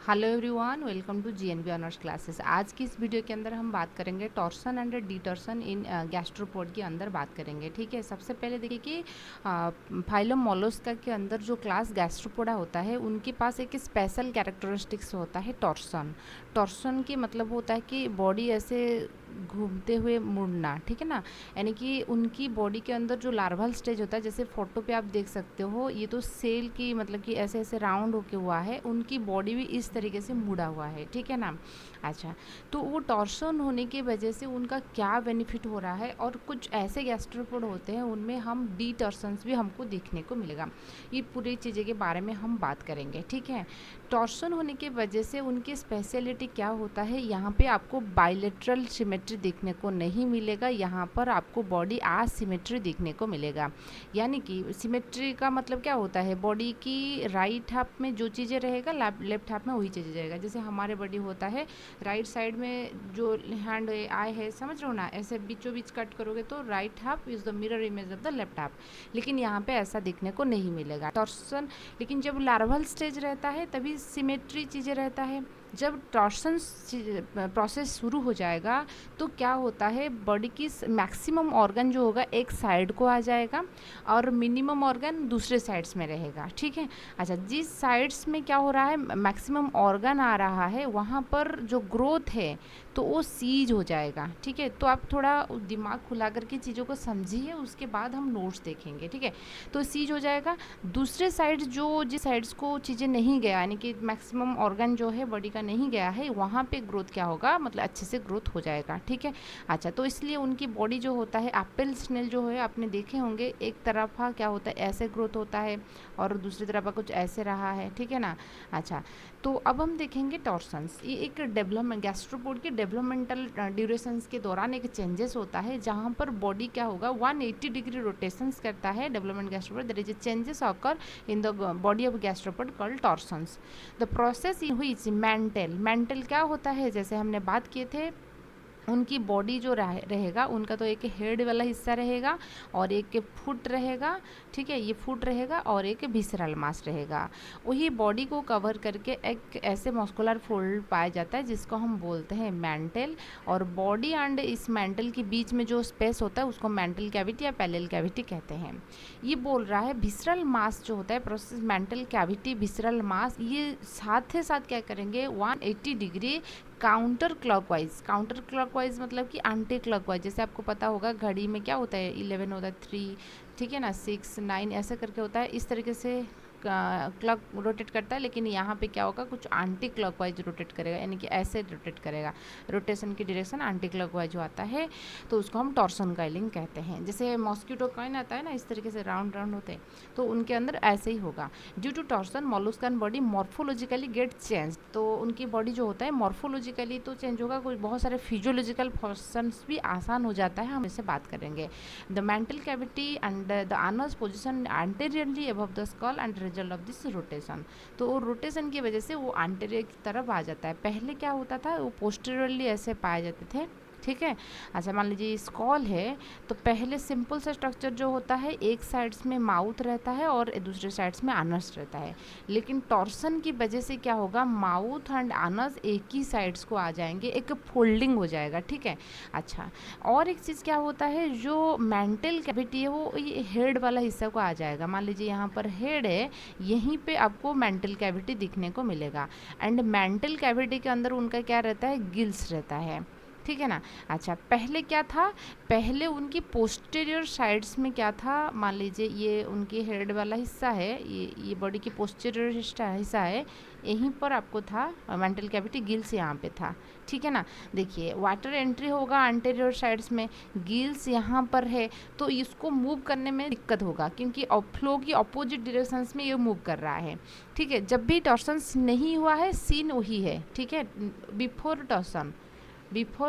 Hello everyone, welcome to GNB honours classes. आज की इस वीडियो के अंदर हम बात करेंगे torsion and detorsion in gastropod के अंदर बात करेंगे। ठीक है, सबसे पहले देखिए कि फाइलम मोलस्का के अंदर जो क्लास गैस्ट्रोपोडा होता है उनके पास एक स्पेशल कैरेक्टरिस्टिक्स होता है टॉर्सन। टॉर्सन की मतलब होता है कि बॉडी ऐसे घूमते हुए मुड़ना, ठीक है ना। यानी कि उनकी बॉडी के अंदर जो लार्वल स्टेज होता है, जैसे फोटो पे आप देख सकते हो, ये तो सेल की मतलब कि ऐसे ऐसे राउंड होके हुआ है, उनकी बॉडी भी इस तरीके से मुड़ा हुआ है, ठीक है ना। अच्छा, तो वो टॉर्सन होने की वजह से उनका क्या बेनिफिट हो रहा है, और कुछ ऐसे गैस्ट्रोपोड होते हैं उनमें हम डी टॉर्सन्स भी हमको देखने को मिलेगा। ये पूरी चीज़ें के बारे में हम बात करेंगे, ठीक है। टॉर्सन होने की वजह से उनकी स्पेशलिटी क्या होता है, यहाँ पे आपको बाइलेटरल सिमेट्री देखने को नहीं मिलेगा, यहाँ पर आपको बॉडी आसिमेट्री देखने को मिलेगा। यानी कि सिमेट्री का मतलब क्या होता है, बॉडी की राइट हाफ में जो चीज़ें रहेगा लेफ्ट हाफ में वही चीज़ें रहेगा। जैसे हमारे बॉडी होता है राइट साइड में जो हैंड है, आई है, समझ रहे हो ना, ऐसे बीचों बीच कट करोगे तो right half is the mirror image of the left half. लेकिन यहाँ पे ऐसा देखने को नहीं मिलेगा टॉर्सन। लेकिन जब लार्वल स्टेज रहता है तभी सिमेट्री चीज़ें रहता है। जब टॉर्सन प्रोसेस शुरू हो जाएगा तो क्या होता है, बॉडी की मैक्सिमम ऑर्गन जो होगा एक साइड को आ जाएगा और मिनिमम ऑर्गन दूसरे साइड्स में रहेगा, ठीक है। अच्छा, जिस साइड्स में क्या हो रहा है, मैक्सिमम ऑर्गन आ रहा है, वहाँ पर जो ग्रोथ है तो वो सीज हो जाएगा, ठीक है। तो आप थोड़ा दिमाग खुला करके चीज़ों को समझिए, उसके बाद हम नोट्स देखेंगे, ठीक है। तो सीज हो जाएगा। दूसरे साइड जो जिस साइड्स को चीज़ें नहीं गया, यानी कि मैक्सिमम ऑर्गन जो है बॉडी का नहीं गया है, वहाँ पे ग्रोथ क्या होगा, मतलब अच्छे से ग्रोथ हो जाएगा, ठीक है। अच्छा, तो इसलिए उनकी बॉडी जो होता है, एप्पल स्नेल जो है आपने देखे होंगे, एक तरफा क्या होता है ऐसे ग्रोथ होता है और दूसरी तरफा कुछ ऐसे रहा है, ठीक है ना। अच्छा, तो अब हम देखेंगे टॉर्सन्स। ये एक डेवलपमेंट गैस्ट्रोपोड के डेवलपमेंटल ड्यूरेशंस के दौरान एक चेंजेस होता है, जहाँ पर बॉडी क्या होगा 180 डिग्री रोटेशंस करता है development gastropod. There is a changes occur in the body of gastropod called torsions. The process in which mantle क्या होता है, जैसे हमने बात किए थे, उनकी बॉडी जो रहेगा, उनका तो एक हेड वाला हिस्सा रहेगा और एक फुट रहेगा, ठीक है, ये फुट रहेगा और एक विसरल मास रहेगा। वही बॉडी को कवर करके एक ऐसे मस्कुलर फोल्ड पाया जाता है जिसको हम बोलते हैं मेंटल। और बॉडी एंड इस मेंटल के बीच में जो स्पेस होता है उसको मेंटल कैविटी या पैरेलल कैविटी कहते हैं। ये बोल रहा है विसरल मास जो होता है, प्रोसेस मेंटल कैविटी विसरल मास, ये साथ ही साथ क्या करेंगे 180 डिग्री काउंटर क्लॉकवाइज मतलब कि एंटी क्लॉकवाइज। जैसे आपको पता होगा घड़ी में क्या होता है, 11 होता है, 3, ठीक है ना, 6, 9 ऐसे करके होता है, इस तरीके से क्लॉक रोटेट करता है। लेकिन यहाँ पे क्या होगा, कुछ एंटी क्लॉकवाइज रोटेट करेगा, यानी कि ऐसे रोटेट करेगा, रोटेशन की डायरेक्शन एंटी क्लॉकवाइज जो आता है तो उसको हम टॉर्सन कॉइलिंग कहते हैं। जैसे मॉस्किटो कॉइन आता है ना, इस तरीके से राउंड राउंड होते हैं, तो उनके अंदर ऐसे ही होगा। Due to torsion molluscan body morphologically get change, तो उनकी बॉडी जो होता है मॉर्फोलॉजिकली तो चेंज होगा, कुछ बहुत सारे फिजियोलॉजिकल फंक्शंस भी आसान हो जाता है, हम इससे बात करेंगे। The mantle cavity and the Anas position anteriorly above the skull and result of this rotation. तो रोटेशन की वजह से वो एंटेरियर की तरफ आ जाता है। पहले क्या होता था, वो पोस्टीरियरली ऐसे पाए जाते थे, ठीक है। अच्छा, मान लीजिए स्कॉल है, तो पहले सिंपल सा स्ट्रक्चर जो होता है, एक साइड्स में माउथ रहता है और दूसरे साइड्स में आनस रहता है। लेकिन टॉर्सन की वजह से क्या होगा, माउथ एंड आनस एक ही साइड्स को आ जाएंगे, एक फोल्डिंग हो जाएगा, ठीक है। अच्छा, और एक चीज़ क्या होता है, जो मेंटल कैविटी है वो ये हेड वाला हिस्सा को आ जाएगा। मान लीजिए यहाँ पर हेड है, यहीं पे आपको मेंटल कैविटी दिखने को मिलेगा। एंड मेंटल कैविटी के अंदर उनका क्या रहता है, गिल्स रहता है, ठीक है ना। अच्छा, पहले क्या था, पहले उनकी पोस्टीरियर साइड्स में क्या था, मान लीजिए ये उनकी हेड वाला हिस्सा है, ये बॉडी की पोस्टीरियर हिस्सा है, यहीं पर आपको था मेंटल कैविटी, गिल्स यहाँ पे था, ठीक है ना। देखिए वाटर एंट्री होगा एंटीरियर साइड्स में, गिल्स यहाँ पर है, तो इसको मूव करने में दिक्कत होगा क्योंकि फ्लो की अपोजिट डायरेक्शंस में ये मूव कर रहा है, ठीक है। जब भी टॉर्सन्स नहीं हुआ है, सीन वही है, ठीक है। बिफोर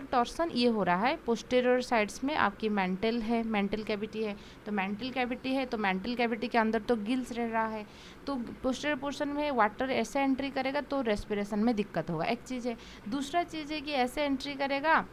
टॉर्सन ये हो रहा है, पोस्टीरियर साइड्स में आपकी मेंटल कैविटी है, तो मेंटल कैविटी के अंदर तो गिल्स रह रहा है, तो पोस्टीरियर पोर्शन में वाटर ऐसे एंट्री करेगा तो रेस्पिरेशन में दिक्कत होगा, एक चीज़ है। दूसरा चीज़ है कि ऐसे एंट्री करेगा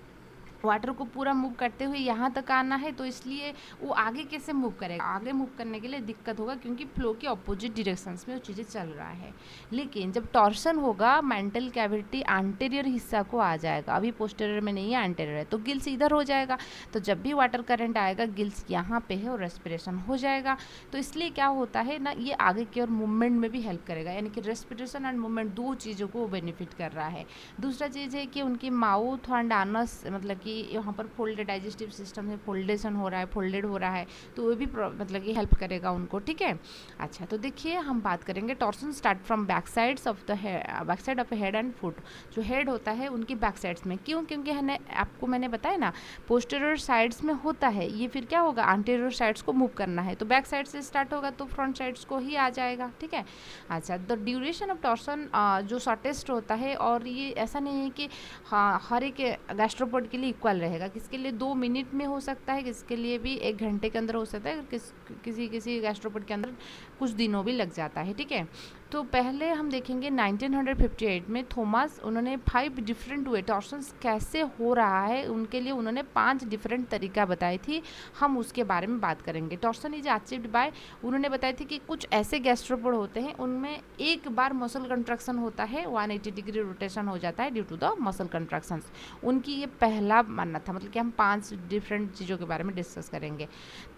वाटर को पूरा मूव करते हुए यहाँ तक आना है, तो इसलिए वो आगे कैसे मूव करेगा, आगे मूव करने के लिए दिक्कत होगा क्योंकि फ्लो के ऑपोजिट डायरेक्शंस में वो चीज़ें चल रहा है। लेकिन जब टॉर्सन होगा मेंटल कैविटी एंटीरियर हिस्सा को आ जाएगा, अभी पोस्टीरियर में नहीं है, एंटीरियर है, तो गिल्स इधर हो जाएगा। तो जब भी वाटर करंट आएगा गिल्स यहाँ पे है और रेस्पिरेशन हो जाएगा। तो इसलिए क्या होता है ना, ये आगे की और मूवमेंट में भी हेल्प करेगा, यानी कि रेस्पिरेशन एंड मूवमेंट दो चीज़ों को बेनिफिट कर रहा है। दूसरा चीज़ है कि उनकी माउथ एंड आनस, मतलब कि यहाँ पर फोल्डेड डाइजेस्टिव सिस्टम में फोल्डेशन हो रहा है, फोल्डेड हो रहा है, तो वो भी मतलब कि हेल्प करेगा उनको, ठीक है। अच्छा, तो देखिए हम बात करेंगे torsion start from back sides of the back side of head and foot. जो हेड होता है उनकी बैक साइड्स में, क्यों, क्योंकि है आपको मैंने बताया ना पोस्टीरियर साइड्स में होता है, ये फिर क्या होगा एंटीरियर साइड्स को मूव करना है, तो बैक साइड से स्टार्ट होगा तो फ्रंट साइड्स को ही आ जाएगा, ठीक है। अच्छा, द ड्यूरेशन ऑफ टॉर्सन जो शॉर्टेस्ट होता है, और ये ऐसा नहीं है कि हाँ हर एक गैस्ट्रोपोड के लिए इक्वल रहेगा, किसके लिए 2 मिनट में हो सकता है, किसके लिए भी 1 घंटे के अंदर हो सकता है, किसी गैस्ट्रोपोड के अंदर कुछ दिनों भी लग जाता है, ठीक है। तो पहले हम देखेंगे 1958 में थॉमस, उन्होंने 5 डिफरेंट वे टॉर्सन्स कैसे हो रहा है उनके लिए उन्होंने 5 डिफरेंट तरीका बताई थी, हम उसके बारे में बात करेंगे। टॉर्सन इज अचीव्ड बाय, उन्होंने बताई थी कि कुछ ऐसे गैस्ट्रोपोड होते हैं उनमें एक बार मसल कंट्रैक्शन होता है, 180 डिग्री रोटेशन हो जाता है due to the muscle contractions, उनकी ये पहला मानना था। मतलब कि हम 5 डिफरेंट चीज़ों के बारे में डिस्कस करेंगे।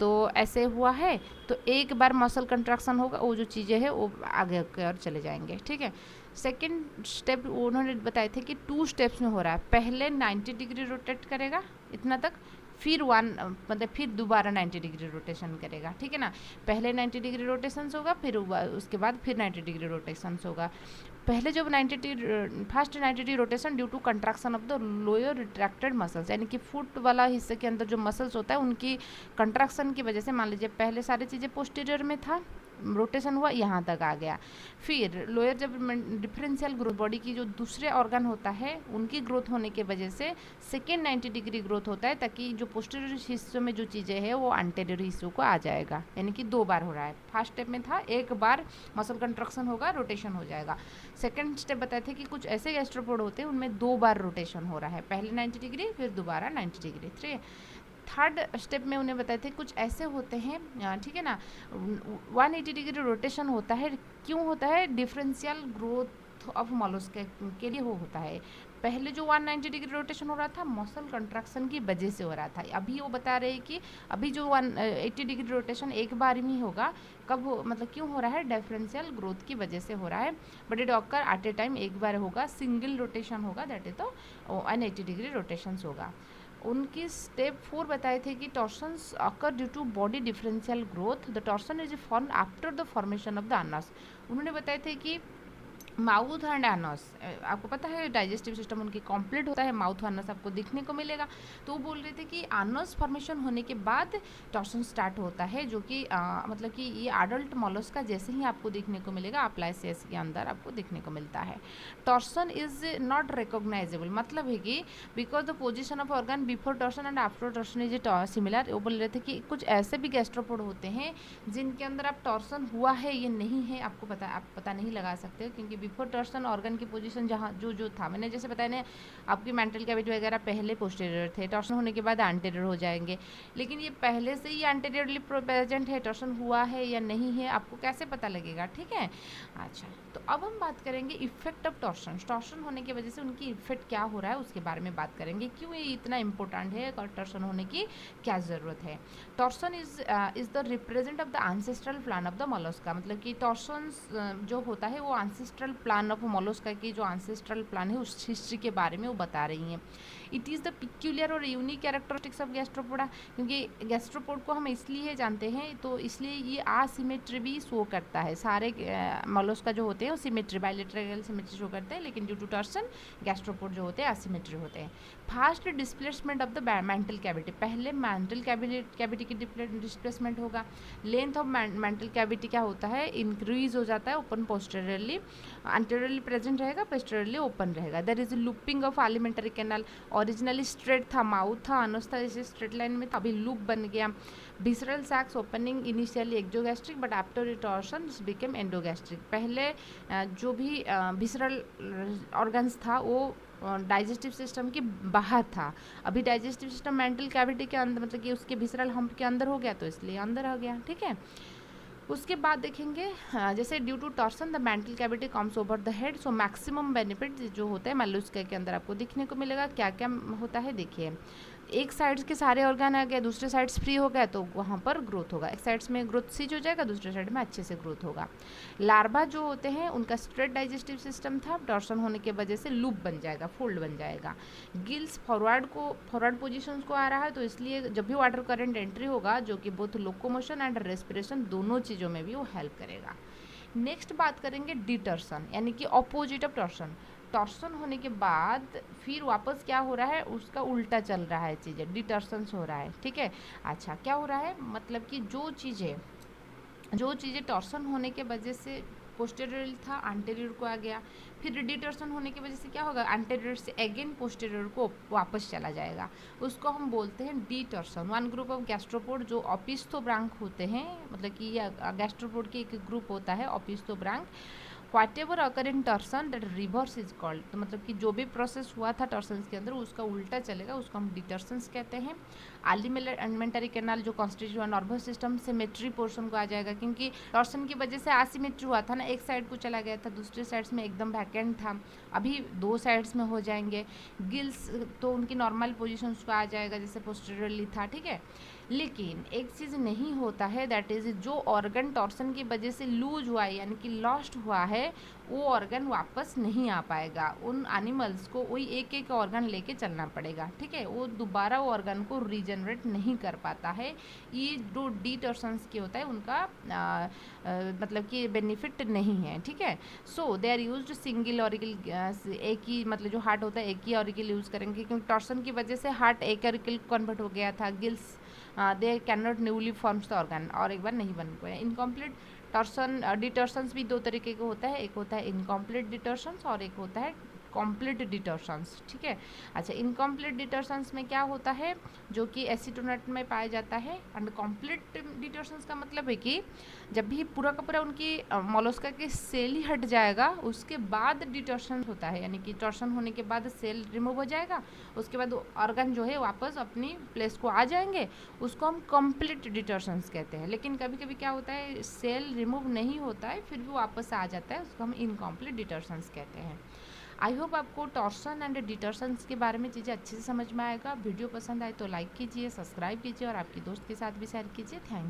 तो ऐसे हुआ है तो एक बार मसल कंट्रैक्शन होगा, वो जो चीज़ें हैं वो आगे की ओर चले जाएंगे, ठीक है। सेकेंड स्टेप उन्होंने बताए थे कि 2 स्टेप्स में हो रहा है, पहले 90 डिग्री रोटेट करेगा इतना तक, फिर मतलब फिर दोबारा 90 डिग्री रोटेशन करेगा, ठीक है ना। पहले 90 डिग्री रोटेशन होगा, फिर उसके बाद फिर 90 डिग्री रोटेशन होगा। पहले जो first 90 degree rotation due to contraction of the lower retracted muscles, यानी कि फुट वाला हिस्से के अंदर जो मसल्स होता है उनकी कंट्रैक्शन की वजह से, मान लीजिए पहले सारी चीज़ें पोस्टीरियर में था, रोटेशन हुआ यहाँ तक आ गया, फिर लोअर जब डिफरेंशियल ग्रोथ बॉडी की जो दूसरे ऑर्गन होता है उनकी ग्रोथ होने की वजह से सेकेंड 90 डिग्री ग्रोथ होता है, ताकि जो पोस्टीरियर हिस्सों में जो चीज़ें हैं वो एंटीरियर हिस्सों को आ जाएगा, यानी कि 2 बार हो रहा है। फर्स्ट स्टेप में था एक बार मसल कंट्रक्शन होगा, रोटेशन हो जाएगा। सेकेंड स्टेप बताए थे कि कुछ ऐसे गैस्ट्रोपोड होते हैं उनमें 2 बार रोटेशन हो रहा है, पहले 90 डिग्री फिर दोबारा 90 डिग्री। थर्ड स्टेप में उन्हें बताए थे कुछ ऐसे होते हैं, ठीक है ना, 180 डिग्री रोटेशन होता है, क्यों होता है, डिफरेंशियल ग्रोथ ऑफ मोलस्क के लिए वो होता है। पहले जो 190 डिग्री रोटेशन हो रहा था मसल कंट्रैक्शन की वजह से हो रहा था, अभी वो बता रहे हैं कि अभी जो 180 डिग्री रोटेशन एक बार ही होगा, कब हो, मतलब क्यों हो रहा है, डिफरेंशियल ग्रोथ की वजह से हो रहा है, but it occur eight A time, एक बार होगा, सिंगल रोटेशन होगा, दैट इज तो 180 डिग्री रोटेशन होगा। उनकी स्टेप 4 बताए थे कि torsions occur due to body differential growth, the torsion is form after the formation of the anus. उन्होंने बताए थे कि माउथ एंड एनस, आपको पता है डाइजेस्टिव सिस्टम उनकी कंप्लीट होता है, माउथ एनस आपको दिखने को मिलेगा, तो वो बोल रहे थे कि एनस फॉर्मेशन होने के बाद टॉर्सन स्टार्ट होता है, जो कि मतलब कि ये एडल्ट मोलस्क का जैसे ही आपको दिखने को मिलेगा, अप्लाइसियस के अंदर आपको दिखने को मिलता है। टॉर्सन इज नॉट रिकॉग्नाइजेबल, मतलब है कि because the position of organ before torsion and after torsion is similar. वो बोल रहे थे कि कुछ ऐसे भी गैस्ट्रोपोड होते हैं जिनके अंदर आप टॉर्सन हुआ है ये नहीं है, आपको आप पता नहीं लगा सकते हो, क्योंकि बिफोर टॉर्सन ऑर्गन की पोजीशन जहाँ जो था, मैंने जैसे बताया ना आपकी मेंटल कैविटी वगैरह पहले पोस्टीरियर थे, टॉर्सन होने के बाद एंटीरियर हो जाएंगे, लेकिन ये पहले से ही एंटीरियरली प्रेजेंट है, टॉर्सन हुआ है या नहीं है आपको कैसे पता लगेगा, ठीक है। अच्छा, तो अब हम बात करेंगे इफेक्ट ऑफ टॉर्सन, टॉर्सन होने की वजह से उनकी इफेक्ट क्या हो रहा है उसके बारे में बात करेंगे, क्यों ये इतना इंपॉर्टेंट है और टॉर्सन होने की क्या ज़रूरत है। Torsion is the represent of the ancestral plan of the Mollusca, मतलब कि टॉर्सन जो होता है वो एंसेस्ट्रल प्लान ऑफ मोलस्का की जो एंसेस्ट्रल प्लान है उस हिस्ट्री के बारे में वो बता रही हैं। इट इज़ द पिक्यूलियर और यूनिक कैरेक्टरिस्टिक्स ऑफ गैस्ट्रोपोडा, क्योंकि गैस्ट्रोपोड को हम इसलिए जानते हैं तो इसलिए ये आसिमेट्री भी शो करता है, सारे मोलस्का जो होते हैं वो सिमेट्री बायलैटरल सिमेट्री शो करते हैं, लेकिन ड्यू टू टॉर्सन गैस्ट्रोपोड जो होते हैं असिमेट्री होते हैं। Fast displacement of the mantle cavity, पहले मेंटल कैविटी की डिस्प्लेसमेंट होगा, लेंथ ऑफ मेंटल कैविटी क्या होता है इंक्रीज हो जाता है ओपन पोस्टीरियरली एंटीरियरली प्रेजेंट रहेगा, पोस्टीरियरली ओपन रहेगा। There is looping of alimentary canal, originally straight था, माउथ था, अनस था, जैसे स्ट्रेट लाइन में था, अभी लूप बन गया। Visceral sacs opening initially exogastric but after retorsion became endogastric. पहले जो भी विसरल ऑर्गन्स था वो डाइजेस्टिव सिस्टम के बाहर था, अभी डाइजेस्टिव सिस्टम मेंटल कैविटी के अंदर, मतलब कि उसके विसरल हम्प के अंदर हो गया, तो इसलिए अंदर आ गया। ठीक है, उसके बाद देखेंगे जैसे due to torsion the mantle cavity comes over the head. So maximum benefit जो होता है मोलस्का के अंदर आपको दिखने को मिलेगा। क्या क्या होता है देखिए, एक साइड के सारे ऑर्गन आ गए, दूसरे साइड्स फ्री हो गया, तो वहाँ पर ग्रोथ होगा। एक साइड्स में ग्रोथ सीज हो जाएगा, दूसरे साइड में अच्छे से ग्रोथ होगा। लार्वा जो होते हैं उनका स्ट्रेट डाइजेस्टिव सिस्टम था, टॉर्सन होने की वजह से लूप बन जाएगा, फोल्ड बन जाएगा। गिल्स फॉरवर्ड पोजीशंस को आ रहा है, तो इसलिए जब भी वाटर करंट एंट्री होगा, जो कि बोथ लोकोमोशन एंड रेस्पिरेशन दोनों चीज़ों में भी वो हेल्प करेगा। नेक्स्ट बात करेंगे डिटर्सन, यानी कि ऑपोजिट ऑफ टॉर्सन। टॉर्सन होने के बाद फिर वापस क्या हो रहा है, उसका उल्टा चल रहा है, चीज़ें डिटर्सन्स हो रहा है। ठीक है, अच्छा क्या हो रहा है, मतलब कि जो चीज़ें टॉर्सन होने के वजह से पोस्टेरियर था, एंटीरियर को आ गया, फिर डिटर्सन होने की वजह से क्या होगा, एंटीरियर से अगेन पोस्टेरियर को वापस चला जाएगा, उसको हम बोलते हैं डिटर्सन। वन ग्रुप ऑफ गैस्ट्रोपोड जो ऑपिस्थोब्रांक होते हैं, मतलब कि गैस्ट्रोपोड के एक ग्रुप होता है opisthobranch. Whatever occur in torsion that reverse is called, तो मतलब कि जो भी प्रोसेस हुआ था टर्सन्स के अंदर उसका उल्टा चलेगा, उसको हम डिटर्सन्स कहते हैं। एलिमेंट्री कैनाल जो constitute nervous system symmetry portion को आ जाएगा, क्योंकि टॉर्सन की वजह से एसिमेट्री हुआ था ना, एक साइड को चला गया था, दूसरे साइड्स में एकदम वैकेंट था, अभी दो साइड्स में हो जाएंगे। गिल्स तो उनकी नॉर्मल पोजिशन को आ जाएगा, जैसे पोस्टीरियरली था। ठीक है, लेकिन एक चीज़ नहीं होता है, दैट इज़ जो ऑर्गन टॉर्सन की वजह से लूज हुआ है, यानी कि लॉस्ट हुआ है, वो ऑर्गन वापस नहीं आ पाएगा। उन एनिमल्स को वही एक एक ऑर्गन लेके चलना पड़ेगा। ठीक है, वो दोबारा वो ऑर्गन को रीजनरेट नहीं कर पाता है। ये जो डिटर्सन्स के होता है उनका मतलब कि बेनिफिट नहीं है। ठीक है, so they are used single auricle, एक ही मतलब जो हार्ट होता है एक ही ऑरिकल यूज़ करेंगे, क्योंकि टॉर्सन की वजह से हार्ट एक ऑरिकल कन्वर्ट हो गया था। Gills they can not newly forms the organ, और एक बार नहीं बन पाए। इनकम्प्लीट टर्सन डिटर्सन्स भी दो तरीके का होता है, एक होता है इनकम्प्लीट डिटर्सन्स और एक होता है कॉम्प्लीट डिटर्सन्स। ठीक है, अच्छा इनकम्प्लीट डिटर्सन्स में क्या होता है, जो कि एसीटोनेट में पाया जाता है। एंड कॉम्प्लीट डिटर्सन्स का मतलब है कि जब भी पूरा का पूरा उनकी मोलस्का के सेल ही हट जाएगा, उसके बाद डिटर्सन होता है, यानी कि टॉर्सन होने के बाद सेल रिमूव हो जाएगा, उसके बाद ऑर्गन जो है वापस अपनी प्लेस को आ जाएंगे, उसको हम कंप्लीट डिटर्सन्स कहते हैं। लेकिन कभी कभी क्या होता है, सेल रिमूव नहीं होता है फिर भी वापस आ जाता है, उसको हम इनकम्प्लीट डिटर्सन्स कहते हैं। आई होप आपको टॉर्सन एंड डिटर्सन्स के बारे में चीज़ें अच्छे से समझ में आएगा। वीडियो पसंद आए तो लाइक कीजिए, सब्सक्राइब कीजिए और आपकी दोस्त के साथ भी शेयर कीजिए। Thank you.